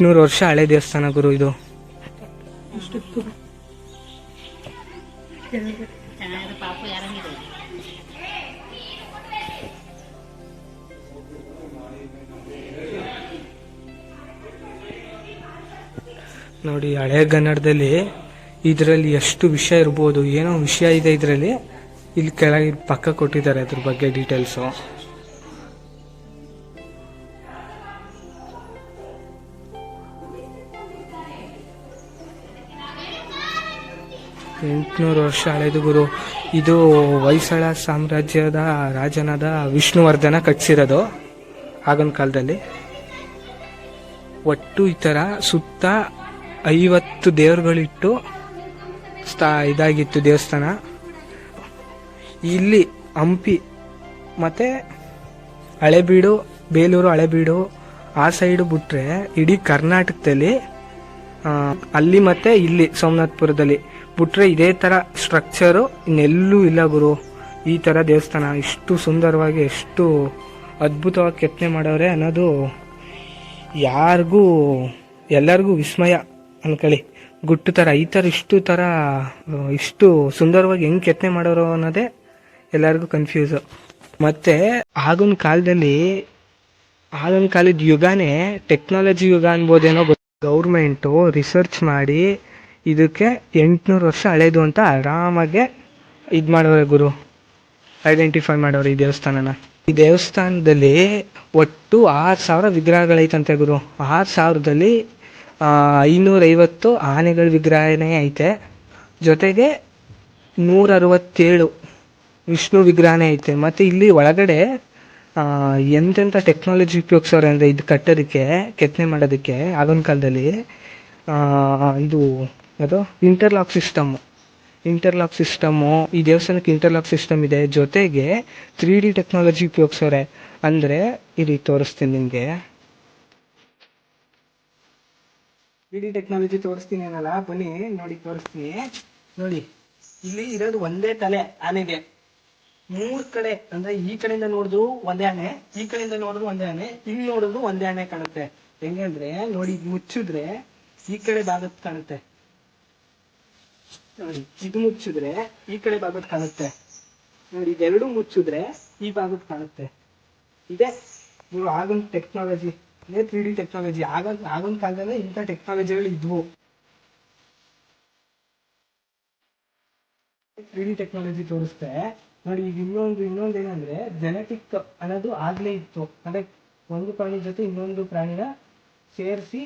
800 ವರ್ಷ ಹಳೆ ದೇವಸ್ಥಾನ ಗುರು ಇದು. ನೋಡಿ ಹಳೆಗನ್ನಡದಲ್ಲಿ ಇದರಲ್ಲಿ ಎಷ್ಟು ವಿಷಯ ಇರ್ಬೋದು, ಏನೋ ವಿಷಯ ಇದೆ ಇದರಲ್ಲಿ. ಇಲ್ಲಿ ಕೆಳಗೆ ಪಕ್ಕ ಕೊಟ್ಟಿದ್ದಾರೆ ಅದ್ರ ಬಗ್ಗೆ ಡೀಟೇಲ್ಸು. ಎಂಟುನೂರು ವರ್ಷ ಹಳೆದು ಗುರು. ಇದು ಹೊಯ್ಸಳ ಸಾಮ್ರಾಜ್ಯದ ರಾಜನಾದ ವಿಷ್ಣುವರ್ಧನ ಕಟ್ಟಿಸಿರೋದು ಆಗಿನ ಕಾಲದಲ್ಲಿ. ಒಟ್ಟು ಈ ಥರ ಸುತ್ತ 50 ದೇವರುಗಳಿಟ್ಟು ಇದಾಗಿತ್ತು ದೇವಸ್ಥಾನ. ಇಲ್ಲಿ ಹಂಪಿ ಮತ್ತು ಹಳೆಬೀಡು, ಬೇಲೂರು, ಹಳೆಬೀಡು ಆ ಸೈಡು ಬಿಟ್ರೆ ಇಡೀ ಕರ್ನಾಟಕದಲ್ಲಿ ಅಲ್ಲಿ ಮತ್ತು ಇಲ್ಲಿ ಸೋಮನಾಥಪುರದಲ್ಲಿ ಬಿಟ್ರೆ ಇದೇ ಥರ ಸ್ಟ್ರಕ್ಚರು ಇನ್ನೆಲ್ಲೂ ಇಲ್ಲ ಗುರು. ಈ ಥರ ದೇವಸ್ಥಾನ ಇಷ್ಟು ಸುಂದರವಾಗಿ, ಎಷ್ಟು ಅದ್ಭುತವಾಗಿ ಕೆತ್ತನೆ ಮಾಡವ್ರೆ ಅನ್ನೋದು ಎಲ್ಲರಿಗೂ ವಿಸ್ಮಯ ಅನ್ಕೊಳ್ಳಿ. ಗುಟ್ಟು ಥರ ಈ ಥರ ಇಷ್ಟು ಸುಂದರವಾಗಿ ಹೆಂಗೆ ಕೆತ್ತನೆ ಮಾಡೋರು ಅನ್ನೋದೇ ಎಲ್ಲರಿಗೂ ಕನ್ಫ್ಯೂಸು. ಮತ್ತು ಆಗಿನ ಕಾಲದ ಯುಗನೇ ಟೆಕ್ನಾಲಜಿ ಯುಗ ಅನ್ಬೋದೇನೋ. ಗೌರ್ಮೆಂಟು ರಿಸರ್ಚ್ ಮಾಡಿ ಇದಕ್ಕೆ 800 ವರ್ಷ ಹಳೇದು ಅಂತ ಆರಾಮಾಗೆ ಇದು ಮಾಡೋರೆ ಗುರು, ಐಡೆಂಟಿಫೈ ಮಾಡೋರು ಈ ದೇವಸ್ಥಾನನ. ಈ ದೇವಸ್ಥಾನದಲ್ಲಿ ಒಟ್ಟು 6000 ವಿಗ್ರಹಗಳೈತಂತೆ ಗುರು. 6000ದಲ್ಲಿ 550 ಆನೆಗಳ ವಿಗ್ರಹನೇ ಐತೆ. ಜೊತೆಗೆ 167 ವಿಷ್ಣು ವಿಗ್ರಹನೇ ಐತೆ. ಮತ್ತು ಇಲ್ಲಿ ಒಳಗಡೆ ಎಂತೆಂಥ ಟೆಕ್ನಾಲಜಿ ಉಪಯೋಗಿಸೋರೆ ಅಂದರೆ ಇದು ಕಟ್ಟೋದಕ್ಕೆ, ಕೆತ್ತನೆ ಮಾಡೋದಕ್ಕೆ ಆಗಿನ ಕಾಲದಲ್ಲಿ ಇದು ಅದು ಇಂಟರ್ಲಾಕ್ ಸಿಸ್ಟಮ್ಮು ಈ ದೇವಸ್ಥಾನಕ್ಕೆ ಇಂಟರ್ಲಾಕ್ ಸಿಸ್ಟಮ್ ಇದೆ. ಜೊತೆಗೆ 3D ಟೆಕ್ನಾಲಜಿ ಉಪಯೋಗಿಸೋರೆ. ಅಂದರೆ ಇಲ್ಲಿ ತೋರಿಸ್ತೀನಿ ನಿಮಗೆ, 3D ಟೆಕ್ನಾಲಜಿ ತೋರಿಸ್ತೀನಿ ಅನ್ನಲ್ಲ, ಬನ್ನಿ ನೋಡಿ ತೋರಿಸ್ತೀನಿ. ನೋಡಿ ಇಲ್ಲಿ ಇರೋದು ಒಂದೇ ತಲೆ ಆನೆಗೆ. 3 ಕಡೆ ಅಂದರೆ ಈ ಕಡೆಯಿಂದ ನೋಡಿದ್ರು ಒಂದೇ ಆನೆ, ಈ ಕಡೆಯಿಂದ ನೋಡಿದ್ರು ಒಂದೇ ಆನೆ, ಇಲ್ಲಿ ನೋಡಿದ್ರು ಒಂದೇ ಆನೆ ಕಾಣುತ್ತೆ. ಹೆಂಗಂದ್ರೆ ನೋಡಿ ಮುಚ್ಚಿದ್ರೆ ಈ ಕಡೆ ಭಾಗತ್ ಕಾಣುತ್ತೆ, ನೋಡಿ ಇದು ಮುಚ್ಚಿದ್ರೆ ಈ ಕಡೆ ಭಾಗತ್ ಕಾಣುತ್ತೆ, ನೋಡಿ ಇದೆರಡು ಮುಚ್ಚಿದ್ರೆ ಈ ಭಾಗತ್ ಕಾಣುತ್ತೆ. ಇದೇ ನೀವು ಆಗಿನ ಟೆಕ್ನಾಲಜಿ, ಇದೇ 3D ಟೆಕ್ನಾಲಜಿ. ಆಗಿನ ಕಾಲದಲ್ಲೇ ಇಂಥ ಟೆಕ್ನಾಲಜಿಗಳು ಇದ್ವು. 3D ಟೆಕ್ನಾಲಜಿ ತೋರಿಸ್ತೆ ನೋಡಿ. ಈಗ ಇನ್ನೊಂದು ಏನಂದ್ರೆ ಜೆನೆಟಿಕ್ ಅನ್ನೋದು ಆಗ್ಲೇ ಇತ್ತು. ಅಂದ್ರೆ ಒಂದು ಪ್ರಾಣಿ ಜೊತೆ ಇನ್ನೊಂದು ಪ್ರಾಣಿನ ಸೇರಿಸಿ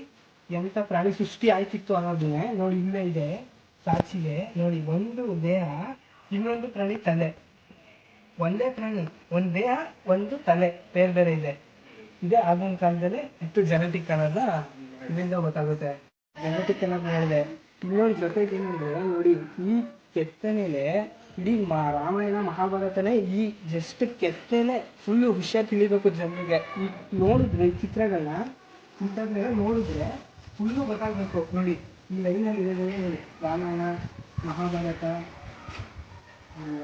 ಎಂತ ಪ್ರಾಣಿ ಸೃಷ್ಟಿ ಆಯ್ತಿತ್ತು ಅನ್ನೋದನ್ನೇ ನೋಡಿ ಇಲ್ಲೇ ಇದೆ ಸಾಕ್ಷಿಗೆ. ನೋಡಿ ಒಂದು ದೇಹ, ಇನ್ನೊಂದು ಪ್ರಾಣಿ ತಲೆ. ಒಂದೇ ಪ್ರಾಣಿ, ಒಂದು ದೇಹ, ಒಂದು ತಲೆ ಬೇರೆ ಬೇರೆ ಇದೆ. ಇದೇ ಆಗಿನ ಕಾಲದಲ್ಲಿ ಇತ್ತು ಜೆನೆಟಿಕ್ ಅನ್ನೋದ ಇದರಿಂದ ಗೊತ್ತಾಗುತ್ತೆ. ಜೆನೆಟಿಕ್ ಅನ್ನೋದು ಹೇಳಿದೆ. ಇನ್ನೊಂದು ಜೊತೆಗೆ ಏನಂದ್ರೆ ನೋಡಿ ಈ ಕೆತ್ತನೆಲೆ ಇಡೀ ರಾಮಾಯಣ ಮಹಾಭಾರತನೇ ಈ ಜಸ್ಟ್ ಕೆತ್ತನೆ ಫುಲ್ಲು ವಿಷಯ ತಿಳಿಬೇಕು ಜನರಿಗೆ. ಈ ನೋಡಿದ್ರೆ ಈ ಚಿತ್ರಗಳನ್ನ ಇಂಥದ್ದೆಲ್ಲ ನೋಡಿದ್ರೆ ಫುಲ್ಲು ಗೊತ್ತಾಗಬೇಕು. ನೋಡಿ ಈ ಲೈನಲ್ಲಿ ಇದೆ ನೋಡಿ, ರಾಮಾಯಣ ಮಹಾಭಾರತ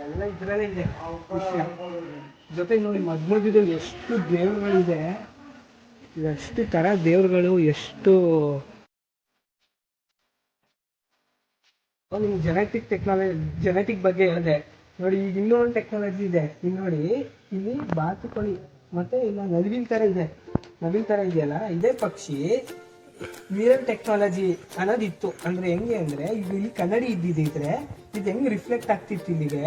ಎಲ್ಲ ಇದರಲ್ಲೇ ಇದೆ ವಿಷಯ. ಜೊತೆಗೆ ನೋಡಿ ಮಧ್ಯದಲ್ಲಿ ಎಷ್ಟು ದೇವರುಗಳಿದೆ, ಎಷ್ಟು ಥರ ದೇವರುಗಳು, ಎಷ್ಟು ನಿಮ್ಗೆ ಜೆನೆಟಿಕ್ ಬಗ್ಗೆ ಹೇಳಿದೆ ನೋಡಿ. ಈಗ ಇನ್ನೊಂದು ಟೆಕ್ನಾಲಜಿ ಇದೆ. ಇಲ್ಲಿ ನೋಡಿ, ಇಲ್ಲಿ ಬಾತುಕೋಳಿ ಮತ್ತೆ ಇಲ್ಲ ನವಿಲಿನ ಥರ ಇದೆಯಲ್ಲ, ಇದೇ ಪಕ್ಷಿ ಮಿರರ್ ಟೆಕ್ನಾಲಜಿ ಅನ್ನೋದಿತ್ತು. ಅಂದ್ರೆ ಹೆಂಗೆ ಅಂದ್ರೆ ಇದು ಇಲ್ಲಿ ಕನ್ನಡಿ ಇದ್ದಿದ್ರೆ ಇದು ಹೆಂಗೆ ರಿಫ್ಲೆಕ್ಟ್ ಆಗ್ತಿತ್ತು ಇಲ್ಲಿಗೆ,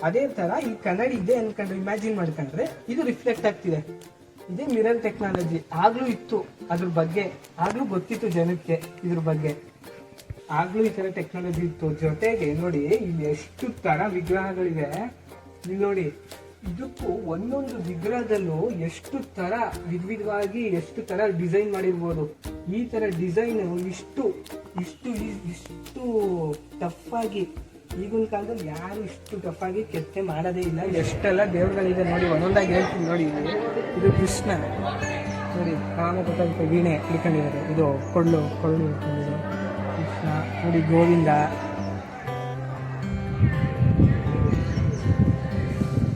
ಅದೇ ತರ ಈ ಕನ್ನಡಿ ಇದೆ ಅನ್ಕೊಂಡ್ರೆ ಇಮ್ಯಾಜಿನ್ ಮಾಡ್ಕೊಂಡ್ರೆ ಇದು ರಿಫ್ಲೆಕ್ಟ್ ಆಗ್ತಿದೆ. ಇದೇ ಮಿರರ್ ಟೆಕ್ನಾಲಜಿ. ಆಗ್ಲೂ ಇತ್ತು ಅದ್ರ ಬಗ್ಗೆ, ಆಗ್ಲೂ ಗೊತ್ತಿತ್ತು ಜನಕ್ಕೆ ಇದ್ರ ಬಗ್ಗೆ, ಆಗ್ಲೂ ಈ ತರ ಟೆಕ್ನಾಲಜಿ ಇತ್ತು. ಜೊತೆಗೆ ನೋಡಿ ಇಲ್ಲಿ ಎಷ್ಟು ತರ ವಿಗ್ರಹಗಳಿವೆ. ಇಲ್ಲಿ ನೋಡಿ, ಇದಕ್ಕೂ ಒಂದೊಂದು ವಿಗ್ರಹದಲ್ಲೂ ಎಷ್ಟು ತರ ವಿಧವಾಗಿ ಎಷ್ಟು ತರ ಡಿಸೈನ್ ಮಾಡಿರ್ಬೋದು. ಈ ತರ ಡಿಸೈನ್ ಇಷ್ಟು ಟಫ್ ಆಗಿ ಈಗಿನ ಕಾಲದಲ್ಲಿ ಯಾರು ಇಷ್ಟು ಟಫ್ ಆಗಿ ಕೆತ್ತನೆ ಮಾಡೋದೇ ಇಲ್ಲ. ಎಷ್ಟೆಲ್ಲ ದೇವರುಗಳಿದೆ ನೋಡಿ, ಒಂದೊಂದಾಗಿ ಹೇಳ್ತೀನಿ ನೋಡಿ. ಇದು ಕೃಷ್ಣ ನೋಡಿ, ಆಮೇಲೆ ಗೊತ್ತಾಗುತ್ತೆ ವೀಣೆ ಹಿಡ್ಕೊಂಡಿದ್ದಾರೆ, ಇದು ಕೊಳ್ಳು ಹಿಡ್ಕೊಂಡಿದೆ ಕೃಷ್ಣ ನೋಡಿ. ಗೋವಿಂದ,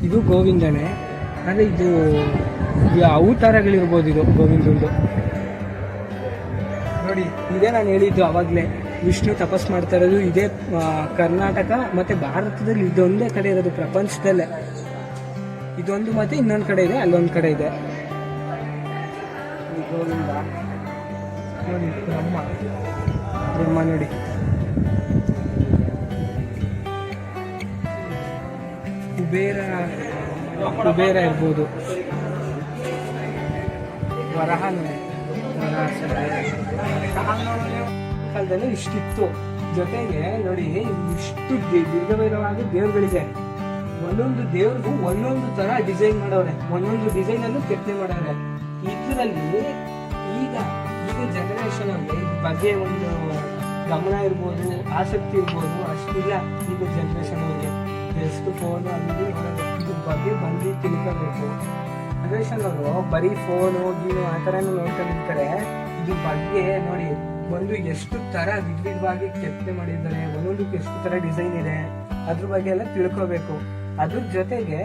ಇದು ಗೋವಿಂದನೇ, ಅಂದರೆ ಇದು ಅವತಾರಗಳಿರ್ಬೋದು. ಇದು ಗೋವಿಂದಂದು ನೋಡಿ ಇದೇ ನಾನು ಹೇಳಿದ್ದು ಅವಾಗಲೇ, ವಿಷ್ಣು ತಪಸ್ ಮಾಡ್ತಾ ಇರೋದು ಇದೇ ಕರ್ನಾಟಕ ಮತ್ತು ಭಾರತದಲ್ಲಿ ಇದೊಂದೇ ಕಡೆ ಇರೋದು ಪ್ರಪಂಚದಲ್ಲೇ. ಇದೊಂದು ಮತ್ತೆ ಇನ್ನೊಂದು ಕಡೆ ಇದೆ, ಅಲ್ಲೊಂದು ಕಡೆ ಇದೆ. ಗೋವಿಂದ ನೋಡಿ, ಬ್ರಹ್ಮ ನೋಡಿ, ಕುಬೇರ ಇರ್ಬೋದು, ವರಹ ನೋಡಿ, ಕಾಲದಲ್ಲಿ ಇಷ್ಟಿತ್ತು. ಜೊತೆಗೆ ನೋಡಿ ಇಷ್ಟು ದೀರ್ಘವೈರವಾದ ದೇವ್ರುಗಳಿದೆ. ಒಂದೊಂದು ದೇವ್ರಿಗೂ ಒಂದೊಂದು ತರ ಡಿಸೈನ್ ಮಾಡವ್ರೆ, ಒಂದೊಂದು ಡಿಸೈನ್ ಅನ್ನು ಕೆತ್ತನೆ ಮಾಡವ್ರೆ. ಇದರಲ್ಲಿ ಈಗ ಜನರೇಷನ್ ಅಲ್ಲಿ ಬಗ್ಗೆ ಒಂದು ಗಮನ ಇರ್ಬೋದು, ಆಸಕ್ತಿ ಇರ್ಬೋದು, ಅಷ್ಟಿಲ್ಲ ಈಗ ಜನರೇಷನ್ ಅವ್ರಿಗೆ. ಎಷ್ಟು ಫೋನ್ ಅಲ್ಲಿ ಇದ್ರ ಬಗ್ಗೆ ಬಂದು ತಿಳ್ಕೋಬೇಕು. ಜನರೇಷನ್ ಅವರು ಬರೀ ಫೋನು ಗೀನು ಆ ಥರನೂ ನೋಡ್ಕೊಂಡಿರ್ತಾರೆ. ಇದ್ರ ಬಗ್ಗೆ ನೋಡಿ ಒಂದು ಎಷ್ಟು ತರ ವಿಧವಾಗಿ ಕೆತ್ತನೆ ಮಾಡಿದ್ದಾರೆ, ಒಂದೊಂದಕ್ಕೆ ಎಷ್ಟು ತರ ಡಿಸೈನ್ ಇದೆ, ಅದ್ರ ಬಗ್ಗೆ ಎಲ್ಲ ತಿಳ್ಕೋಬೇಕು. ಅದ್ರ ಜೊತೆಗೆ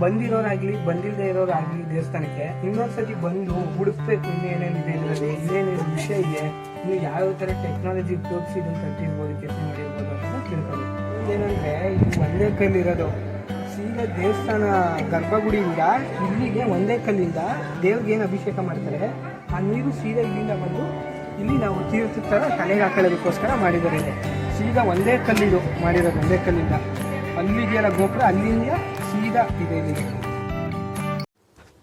ಬಂದಿರೋರಾಗ್ಲಿ ಬಂದಿಲ್ಲದೆ ಇರೋರಾಗ್ಲಿ ದೇವಸ್ಥಾನಕ್ಕೆ ಇನ್ನೊಂದ್ಸತಿ ಬಂದು ಹುಡುಕ್ಬೇಕು, ಇನ್ನೇನೇನಿದೆ ಇದರಲ್ಲಿ, ಇನ್ನೇನೇನು ವಿಷಯ ಇದೆ, ಇನ್ನು ಯಾವ ತರ ಟೆಕ್ನಾಲಜಿ ಉಪಯೋಗಿಸಿ ಇದನ್ನು ಕಟ್ಟಿರ್ಬೋದು, ಕೆತ್ತನೆ ಮಾಡಿರ್ಬೋದು ಅಂತ ತಿಳ್ಕೋಬೇಕು. ಏನಂದ್ರೆ ಇದು ಒಂದೇ ಕಲ್ಲಿರೋದು. ಸೀದಾ ದೇವಸ್ಥಾನ ಗರ್ಭಗುಡಿಯಿಂದ ಇಲ್ಲಿಗೆ ಒಂದೇ ಕಲ್ಲಿಂದ ದೇವ್ರಿಗೆ ಏನು ಅಭಿಷೇಕ ಮಾಡ್ತಾರೆ, ಆ ನೀರು ಸೀದಾ ಇಲ್ಲಿಂದ ಬಂದು ಇಲ್ಲಿ ನಾವು ತೀರ್ಥದ ಥರ ತಲೆಗೆ ಹಾಕೊಳ್ಳೋದಕ್ಕೋಸ್ಕರ ಮಾಡಿದ್ದಾರೆ. ಸೀದಾ ಒಂದೇ ಕಲ್ಲಿದು ಮಾಡಿರೋದು, ಒಂದೇ ಕಲ್ಲಿಂದ ಅಲ್ಲಿದೆಯಲ್ಲ ಗೋಪುರ, ಅಲ್ಲಿಂದ ಸೀದಾ ಇದೆ ಇಲ್ಲಿಗೆ.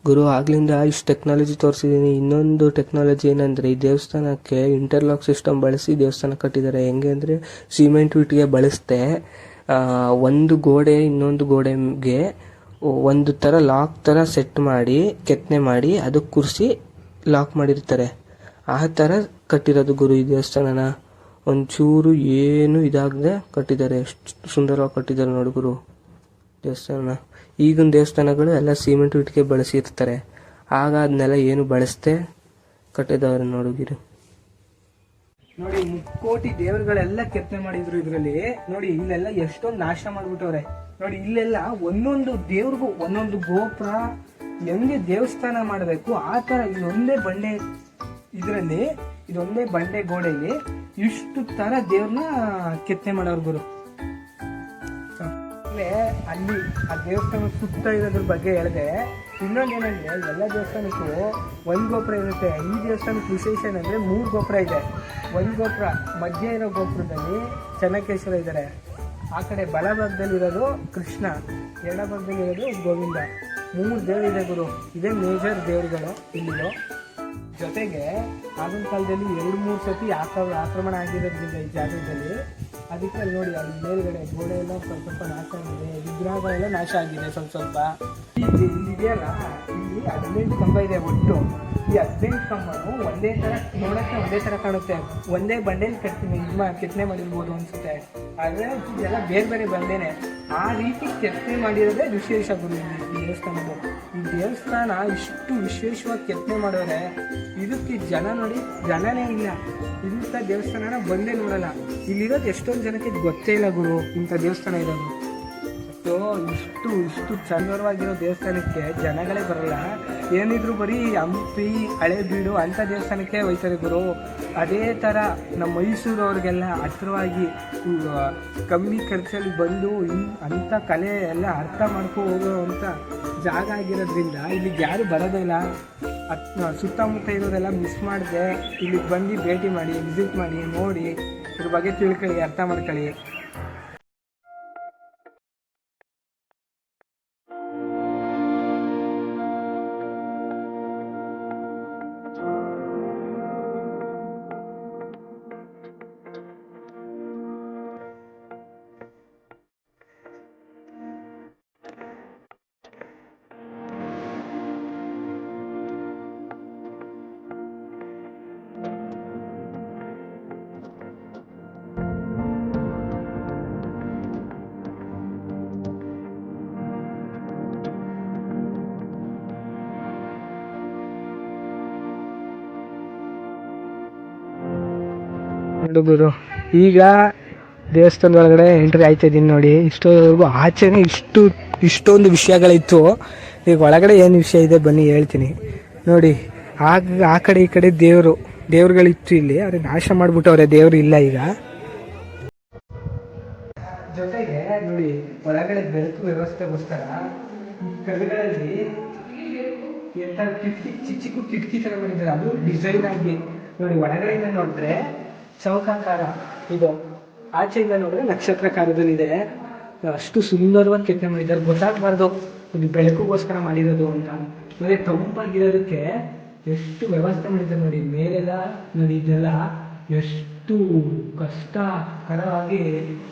ಗುರು ಆಗ್ಲಿಂದ ಇಷ್ಟು ಟೆಕ್ನಾಲಜಿ ತೋರಿಸಿದ್ದೀನಿ. ಇನ್ನೊಂದು ಟೆಕ್ನಾಲಜಿ ಏನಂದರೆ, ಈ ದೇವಸ್ಥಾನಕ್ಕೆ ಇಂಟರ್ಲಾಕ್ ಸಿಸ್ಟಮ್ ಬಳಸಿ ದೇವಸ್ಥಾನ ಕಟ್ಟಿದ್ದಾರೆ. ಹೆಂಗೆ ಅಂದರೆ ಸಿಮೆಂಟ್ ಇಟ್ಟಿಗೆ ಬಳಸ್ತೆ ಒಂದು ಗೋಡೆ ಇನ್ನೊಂದು ಗೋಡೆಗೆ ಒಂದು ಥರ ಲಾಕ್ ಥರ ಸೆಟ್ ಮಾಡಿ ಕೆತ್ತನೆ ಮಾಡಿ ಅದಕ್ಕೆ ಕೂರಿಸಿ ಲಾಕ್ ಮಾಡಿರ್ತಾರೆ. ಆ ಥರ ಕಟ್ಟಿರೋದು ಗುರು ಈ ದೇವಸ್ಥಾನನ. ಒಂಚೂರು ಏನು ಇದಾಗದೆ ಕಟ್ಟಿದ್ದಾರೆ. ಎಷ್ಟು ಸುಂದರವಾಗಿ ಕಟ್ಟಿದ್ದಾರೆ ನೋಡಿ ಗುರು ದೇವಸ್ಥಾನ. ಈಗಿನ ದೇವಸ್ಥಾನಗಳು ಎಲ್ಲ ಸಿಮೆಂಟ್ ಇಟ್ಟಿಗೆ ಬಳಸಿರ್ತಾರೆ, ಆಗ ಅದನ್ನೆಲ್ಲ ಏನು ಬಳಸದೆ ಕಟ್ಟಿದವ್ರೆ ನೋಡುಗಿರು. ನೋಡಿ ಮುಕ್ಕೋಟಿ ದೇವರುಗಳೆಲ್ಲ ಕೆತ್ತನೆ ಮಾಡಿದ್ರು ಇದರಲ್ಲಿ. ನೋಡಿ ಇಲ್ಲೆಲ್ಲ ಎಷ್ಟೊಂದು ನಾಶ ಮಾಡ್ಬಿಟ್ಟವ್ರೆ. ನೋಡಿ ಇಲ್ಲೆಲ್ಲ ಒಂದೊಂದು ದೇವ್ರಿಗೂ ಒಂದೊಂದು ಗೋಪುರ, ಹೆಂಗೆ ದೇವಸ್ಥಾನ ಮಾಡಬೇಕು ಆ ತರ ಇದೊಂದೇ ಬಂಡೆ, ಇದರಲ್ಲಿ ಇದೊಂದೇ ಬಂಡೆ ಗೋಡೆಯಲ್ಲಿ ಇಷ್ಟು ತರ ದೇವ್ರನ್ನ ಕೆತ್ತನೆ ಮಾಡೋರು ಗುರು. ಅಲ್ಲಿ ಆ ದೇವಸ್ಥಾನ ಸುತ್ತ ಇರೋದ್ರ ಬಗ್ಗೆ ಹೇಳಿದೆ. ಇನ್ನೊಂದೇನಂದ್ರೆ ಎಲ್ಲ ದೇವಸ್ಥಾನಕ್ಕೂ ಒಂದು ಗೋಪುರ ಇರುತ್ತೆ. ಈ ದೇವಸ್ಥಾನಕ್ಕೆ ವಿಶೇಷ ಏನಂದ್ರೆ 3 ಗೋಪುರ ಇದೆ. ಒಂದು ಗೋಪುರ ಮಧ್ಯ ಇರೋ ಗೋಪುರದಲ್ಲಿ ಚೆನ್ನಕೇಶ್ವರ ಇದ್ದಾರೆ, ಆ ಕಡೆ ಬಲಭಾಗದಲ್ಲಿರೋದು ಕೃಷ್ಣ, ಎಡಭಾಗದಲ್ಲಿರೋದು ಗೋವಿಂದ. 3 ದೇವರಿದೆ ಗುರು. ಇದೇ ಮೇಜರ್ ದೇವರುಗಳು ಇಲ್ಲಿಯೋ. ಜೊತೆಗೆ ಆಗಿನ ಕಾಲದಲ್ಲಿ 2-3 ಸತಿ ಆಕ್ರಮಣ ಆಗಿರೋದ್ರಿಂದ ಈ ಜಾಗದಲ್ಲಿ, ಅದಕ್ಕೆ ನೋಡಿ ಅಲ್ಲಿ ಮೇಲ್ಗಡೆ ಗೋಡೆ ಎಲ್ಲ ಸ್ವಲ್ಪ ನಾಶ ಆಗಿದೆ, ವಿಗ್ರಹಗಳೆಲ್ಲ ನಾಶ ಆಗಿದೆ ಸ್ವಲ್ಪ. ಇಲ್ಲಿದೆಯಲ್ಲ, ಇಲ್ಲಿ 18 ಕಂಬ ಇದೆ ಒಟ್ಟು. ಈ 18 ಕಂಬನು ಒಂದೇ ಥರ ನೋಡೋಕ್ಕೆ ಒಂದೇ ಥರ ಕಾಣುತ್ತೆ. ಒಂದೇ ಬಂಡೆಯಲ್ಲಿ ಕೆತ್ತನೆ ಮಾಡಿರ್ಬೋದು ಅನ್ಸುತ್ತೆ, ಆದರೆ ಇದೆಲ್ಲ ಬೇರೆ ಬೇರೆ ಬಂಡೆನೆ. ಆ ರೀತಿ ಕೆತ್ತನೆ ಮಾಡಿರೋದೇ ವಿಶೇಷ ಗುರು ಈ ದೇವಸ್ಥಾನದ್ದು. ಈ ದೇವಸ್ಥಾನ ಇಷ್ಟು ವಿಶೇಷವಾಗಿ ಕೆತ್ತನೆ ಮಾಡೋರೆ, ಇದಕ್ಕೆ ಜನ ನೋಡಿ ಜನನೇ ಇಲ್ಲ. ಇಂಥ ದೇವಸ್ಥಾನನ ಬಂದೇ ನೋಡಲ್ಲ. ಇಲ್ಲಿರೋದು ಎಷ್ಟೊಂದು ಜನಕ್ಕೆ ಗೊತ್ತೇ ಇಲ್ಲ ಗುರು ಇಂಥ ದೇವಸ್ಥಾನ ಇರೋದು. ಇಷ್ಟು ಚಂದವಾಗಿರೋ ದೇವಸ್ಥಾನಕ್ಕೆ ಜನಗಳೇ ಬರಲ್ಲ. ಏನಿದ್ರು ಬರೀ ಹಂಪಿ, ಹಳೇಬೀಡು ಅಂಥ ದೇವಸ್ಥಾನಕ್ಕೆ ಹೋಯ್ತಾರೆ ಗುರು. ಅದೇ ಥರ ನಮ್ಮ ಮೈಸೂರವ್ರಿಗೆಲ್ಲ ಹತ್ತಿರವಾಗಿ ಕಮ್ಮಿ ಖರ್ಚಲ್ಲಿ ಬಂದು ಅಂಥ ಕಲೆ ಎಲ್ಲ ಅರ್ಥ ಮಾಡ್ಕೊ ಹೋಗೋವಂಥ ಜಾಗ ಆಗಿರೋದ್ರಿಂದ ಇಲ್ಲಿಗೆ ಯಾರು ಬರೋದೇ ಇಲ್ಲ. ಸುತ್ತಮುತ್ತ ಇರೋರೆಲ್ಲ ಮಿಸ್ ಮಾಡಿದೆ ಇಲ್ಲಿಗೆ ಬಂದು ಭೇಟಿ ಮಾಡಿ, ವಿಸಿಟ್ ಮಾಡಿ, ನೋಡಿ ಇದ್ರ ಬಗ್ಗೆ ತಿಳ್ಕೊಳ್ಳಿ, ಅರ್ಥ ಮಾಡ್ಕೊಳ್ಳಿ. ಹುಡುಗರು ಈಗ ದೇವಸ್ಥಾನದ ಒಳಗಡೆ ಎಂಟ್ರಿ ಆಯ್ತಾ ಇದ್ದೀನಿ ನೋಡಿ. ಇಷ್ಟೊವರೆಗೂ ಆಚೆನೇ ಇಷ್ಟೊಂದು ವಿಷಯಗಳಿತ್ತು. ಈಗ ಒಳಗಡೆ ಏನು ವಿಷಯ ಇದೆ ಬನ್ನಿ ಹೇಳ್ತೀನಿ ನೋಡಿ. ಆ ಕಡೆ ಈ ಕಡೆ ದೇವರು ದೇವ್ರುಗಳಿತ್ತು ಇಲ್ಲಿ, ಆದರೆ ನಾಶ ಮಾಡಿಬಿಟ್ಟವ್ರೆ, ದೇವ್ರು ಇಲ್ಲ ಈಗ. ಜೊತೆಗೆ ನೋಡಿ ಒಳಗಡೆ ಬೆಳಕು ವ್ಯವಸ್ಥೆಗೋಸ್ಕರ ಕಲ್ಲುಗಳಲ್ಲಿ ಎಂತ ಕಿಟಕಿ ಚಿಕ್ಕ ಚಿಕ್ಕ ಕಿಟಕಿ ಥರ ಮಾಡಿದ್ದಾರೆ. ಅದು ಡಿಸೈನ್ ಆಗಿ ನೋಡಿ, ಒಳಗಡೆಯಿಂದ ನೋಡಿದ್ರೆ ಚೌಕಾಕಾರ, ಇದು ಆಚೆಯಿಂದ ನೋಡಿದ್ರೆ ನಕ್ಷತ್ರಕಾರದಲ್ಲಿದೆ. ಅಷ್ಟು ಸುಂದರವಾಗಿ ಕೆತ್ತನೆ ಮಾಡಿದ್ದಾರೆ, ಗೊತ್ತಾಗಬಾರ್ದು ಇದು ಬೆಳಕುಗೋಸ್ಕರ ಮಾಡಿರೋದು ಅಂತ. ಮತ್ತೆ ತಂಪಾಗಿರೋದಕ್ಕೆ ಎಷ್ಟು ವ್ಯವಸ್ಥೆ ಮಾಡಿದ್ದಾರೆ ನೋಡಿ. ಮೇಲೆಲ್ಲ ನೋಡಿ, ಇದೆಲ್ಲ ಎಷ್ಟು ಕಷ್ಟಕರವಾಗಿ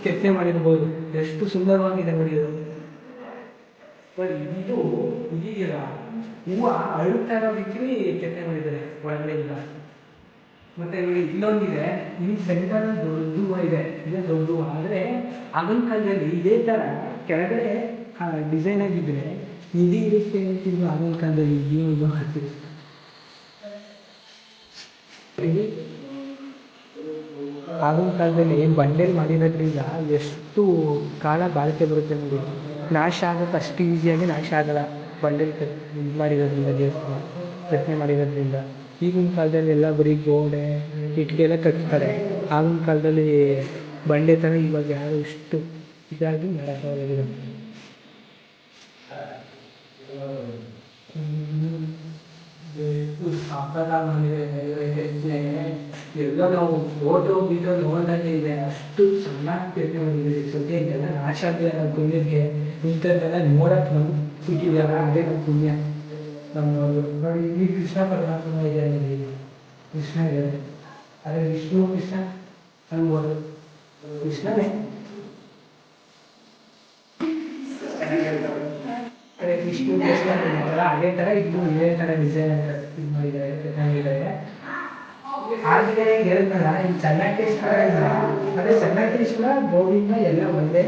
ಕೆತ್ತನೆ ಮಾಡಿರ್ಬೋದು, ಎಷ್ಟು ಸುಂದರವಾಗಿದೆ ನೋಡಿ ಅದು. ಇದು ಇದೆಯಲ್ಲ, ಹೂವು ಅಳುತ್ತಾ ಇರೋ ರೀತಿ ಕೆತ್ತನೆ ಮಾಡಿದ್ದಾರೆ ಒಳಗಡೆಯಿಂದ. ಮತ್ತೆ ನೋಡಿ ಇನ್ನೊಂದಿದೆ, ಈ ಸೆಂಟರ್ ದೊಡ್ಡ ಹೂವು ಇದೆ, ಇದೇ ದೊಡ್ಡ ಹೂವು. ಆದರೆ ಆಗಿನ ಕಾಲದಲ್ಲಿ ಇದೇ ಥರ ಕೆಳಗಡೆ ಡಿಸೈನ್ ಆಗಿದ್ರೆ ನಿಧಿ ಇರುತ್ತೆ ಅಂತಿದ್ರು ಆಗಿನ ಕಾಲದಲ್ಲಿ. ಇದು ಮಾಡ್ತೀವಿ ಆಗಿನ ಕಾಲದಲ್ಲಿ ಬಂಡೆಲ್ ಮಾಡಿರೋದ್ರಿಂದ ಎಷ್ಟು ಕಾಲ ಬಾಳಿಕೆ ಬರುತ್ತೆ ನೋಡಿ. ನಾಶ ಆಗೋಕ್ಕೆ ಅಷ್ಟು ಈಸಿಯಾಗಿ ನಾಶ ಆಗಲ್ಲ ಬಂಡೆಲ್ ಇದು ಮಾಡಿರೋದ್ರಿಂದ, ದೇವಸ್ಥಾನ ರಚನೆ ಮಾಡಿರೋದ್ರಿಂದ. ಈಗಿನ ಕಾಲದಲ್ಲಿ ಎಲ್ಲ ಬರೀ ಗೋಡೆ ಇಟ್ಟಿಗೆ ಎಲ್ಲ ಕಟ್ತಾರೆ. ಆಗಿನ ಕಾಲದಲ್ಲಿ ಬಂಡೆ ಥರ ಇವಾಗ ಯಾರು ಇಷ್ಟು ಇದಾಗಿ ಮಾಡೋಕ್ಕಾಗೋದಿಲ್ಲ. ಎಲ್ಲ ನಾವು ಫೋಟೋ ಗೀಟೋ ನೋಡಿದಾಗೆ ಇದೆ, ಅಷ್ಟು ಚೆನ್ನಾಗಿ ಕೆತ್ತನೆ ಮಾಡಿದ್ದೀವಿ. ಸದ್ಯ ಇದೆಲ್ಲ ನಾಶ ಆಗಲಿಲ್ಲ ನಮ್ಮ ಪುಣ್ಯಕ್ಕೆ. ಇಂಥದ್ದೆಲ್ಲ ನೋಡಕ್ಕೆ ನಮ್ಗೆ ಸಿಕ್ಕಿದೆಯಲ್ಲ, ಅದೇ ನಮ್ಮ ಪುಣ್ಯ. ನಮ್ಮ ನೋಡಿ ಇಲ್ಲಿ ಕೃಷ್ಣ ಪರಮಾತ್ಮ ಇದೆ, ಕೃಷ್ಣ ಇದೆ. ಅದೇ ವಿಷ್ಣು ಕೃಷ್ಣ ಅನ್ಬೋದು, ಕೃಷ್ಣನೇ. ಅದೇ ವಿಷ್ಣು ಕೃಷ್ಣ ಅದೇ ಥರ ಇದು ಇದೇ ಥರ ಡಿಸೈನ್ ಇದು ಮಾಡಿದ್ದಾರೆ, ಚೆನ್ನಾಗಿದ್ದಾರೆ. ಆದ್ರೆ ಹೇಳ್ತಾರ ಈ ಚೆನ್ನಕೇಶ್ವರ ಇಲ್ಲ, ಅದೇ ಚೆನ್ನಕೇಶ್ವರ ಗೋವಿಂದ ಎಲ್ಲ ಒಂದೇ.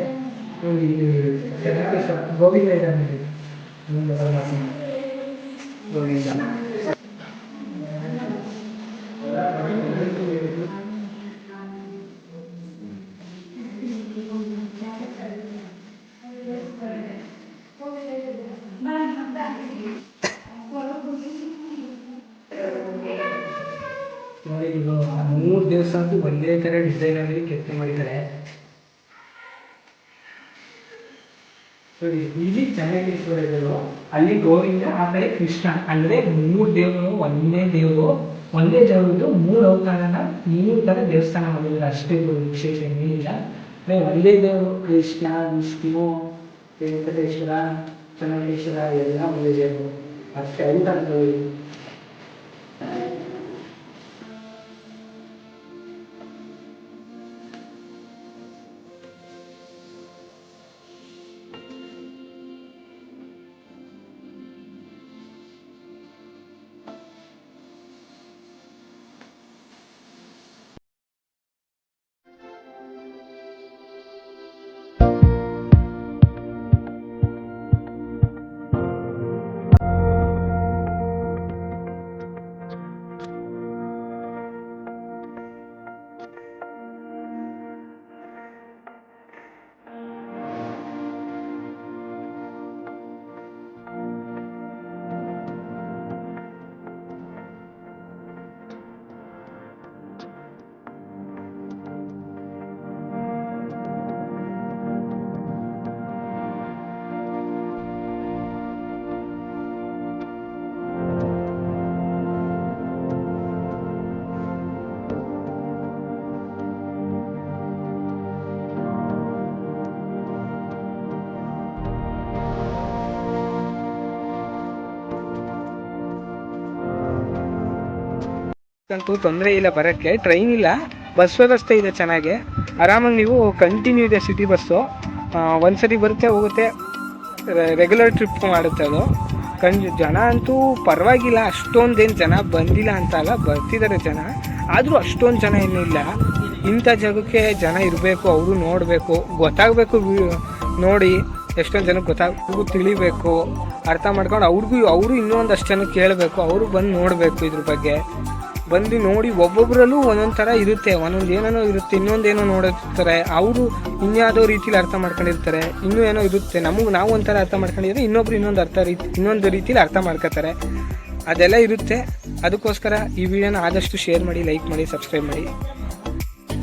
ಚೆನ್ನಕೇಶ್ವರ ಗೋವಿಂದ ಇದ್ದಾನೆ, ಗೋವಿಂದ. ನೋಡಿ ಇದು 3 ದೇವಸ್ಥಾನಕ್ಕೂ ಒಂದೇ ಥರ ಡಿಸೈನಲ್ಲಿ ಕೆತ್ತನೆ ಮಾಡಿದ್ದಾರೆ ನೋಡಿ. ಇಲ್ಲಿ ಚೆನ್ನಕೇಶ್ವರ ಇರೋದು, ಅಲ್ಲಿ ಗೋವಿಂದ, ಆ ಕಡೆ ಕೃಷ್ಣ. ಅಂದರೆ 3 ದೇವರು ಒಂದೇ ದೇವರು, ಒಂದೇ ದೇವರದ್ದು 3 ಅವತಾರನ 3 ಥರ ದೇವಸ್ಥಾನ ಮಾಡಿದ್ದಾರೆ. ಅಷ್ಟೇ ವಿಶೇಷ ಏನಿಲ್ಲ. ಒಂದೇ ದೇವರು ಕೃಷ್ಣ, ವಿಷ್ಣು, ವೆಂಕಟೇಶ್ವರ, ಚೆನ್ನಕೇಶ್ವರ ಎಲ್ಲ ಒಂದೇ ದೇವರು ಅಷ್ಟೇ ಅಂತ ನೋಡಿ. ಅಂತೂ ತೊಂದರೆ ಇಲ್ಲ ಬರೋಕ್ಕೆ, ಟ್ರೈನ್ ಇಲ್ಲ, ಬಸ್ ವ್ಯವಸ್ಥೆ ಇದೆ ಚೆನ್ನಾಗಿ. ಆರಾಮಾಗಿ ನೀವು ಕಂಟಿನ್ಯೂ ಇದೆ ಸಿಟಿ ಬಸ್ಸು, ಒಂದ್ಸರಿ ಬರುತ್ತೆ ಹೋಗುತ್ತೆ, ರೆಗ್ಯುಲರ್ ಟ್ರಿಪ್ ಮಾಡುತ್ತೆ ಅದು. ಜನ ಅಂತೂ ಪರವಾಗಿಲ್ಲ, ಅಷ್ಟೊಂದೇನು ಜನ ಬಂದಿಲ್ಲ ಅಂತ ಅಲ್ಲ, ಬರ್ತಿದ್ದಾರೆ ಜನ. ಆದರೂ ಅಷ್ಟೊಂದು ಜನ ಏನೂ ಇಲ್ಲ. ಇಂಥ ಜಾಗಕ್ಕೆ ಜನ ಇರಬೇಕು, ಅವರು ನೋಡಬೇಕು, ಗೊತ್ತಾಗಬೇಕು, ನೋಡಿ ಎಷ್ಟೊಂದು ಜನಕ್ಕೆ ಗೊತ್ತಾಗಬೇಕು, ತಿಳಿಬೇಕು, ಅರ್ಥ ಮಾಡ್ಕೊಂಡು ಅವರು ಇನ್ನೊಂದಷ್ಟು ಜನಕ್ಕೆ ಕೇಳಬೇಕು, ಅವರು ಬಂದು ನೋಡಬೇಕು, ಇದ್ರ ಬಗ್ಗೆ ಬಂದು ನೋಡಿ. ಒಬ್ಬೊಬ್ಬರಲ್ಲೂ ಒಂದೊಂದು ಥರ ಇರುತ್ತೆ, ಒಂದೊಂದು ಏನೇನೋ ಇರುತ್ತೆ, ಇನ್ನೊಂದೇನೋ ನೋಡಿರ್ತಾರೆ, ಅವರು ಇನ್ಯಾವುದೋ ರೀತಿಲಿ ಅರ್ಥ ಮಾಡ್ಕೊಂಡಿರ್ತಾರೆ, ಇನ್ನೂ ಏನೋ ಇರುತ್ತೆ. ನಾವು ಒಂಥರ ಅರ್ಥ ಮಾಡ್ಕೊಂಡಿದ್ರೆ ಇನ್ನೊಬ್ರು ಇನ್ನೊಂದು ರೀತಿಲಿ ಅರ್ಥ ಮಾಡ್ಕೋತಾರೆ, ಅದೆಲ್ಲ ಇರುತ್ತೆ. ಅದಕ್ಕೋಸ್ಕರ ಈ ವಿಡಿಯೋನ ಆದಷ್ಟು ಶೇರ್ ಮಾಡಿ, ಲೈಕ್ ಮಾಡಿ, ಸಬ್ಸ್ಕ್ರೈಬ್ ಮಾಡಿ.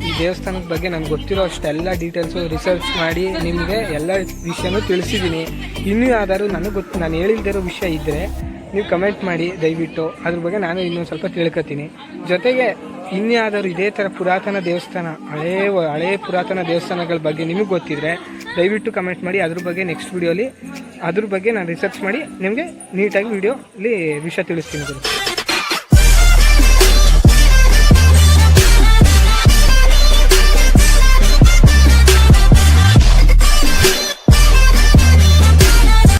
ಈ ದೇವಸ್ಥಾನದ ಬಗ್ಗೆ ನನಗೆ ಗೊತ್ತಿರೋ ಅಷ್ಟೆಲ್ಲ ಡೀಟೇಲ್ಸು ರಿಸರ್ಚ್ ಮಾಡಿ ನಿಮಗೆ ಎಲ್ಲ ವಿಷಯನೂ ತಿಳಿಸಿದ್ದೀನಿ. ಇನ್ನೂ ಯಾವ್ದಾದ್ರು ನಾನು ಹೇಳಿಲ್ದಿರೋ ವಿಷಯ ಇದ್ದರೆ ನೀವು ಕಮೆಂಟ್ ಮಾಡಿ ದಯವಿಟ್ಟು, ಅದ್ರ ಬಗ್ಗೆ ನಾನು ಇನ್ನೊಂದು ಸ್ವಲ್ಪ ತಿಳ್ಕೊತೀನಿ. ಜೊತೆಗೆ ಇನ್ಯಾವುದಾದ್ರು ಇದೇ ಥರ ಪುರಾತನ ದೇವಸ್ಥಾನ, ಹಳೇ ಪುರಾತನ ದೇವಸ್ಥಾನಗಳ ಬಗ್ಗೆ ನಿಮಗೆ ಗೊತ್ತಿದ್ರೆ ದಯವಿಟ್ಟು ಕಮೆಂಟ್ ಮಾಡಿ. ಅದ್ರ ಬಗ್ಗೆ ನೆಕ್ಸ್ಟ್ ವಿಡಿಯೋಲಿ ಅದ್ರ ಬಗ್ಗೆ ನಾನು ರಿಸರ್ಚ್ ಮಾಡಿ ನಿಮಗೆ ನೀಟಾಗಿ ವಿಡಿಯೋಲಿ ವಿಷಯ ತಿಳಿಸ್ತೀನಿ.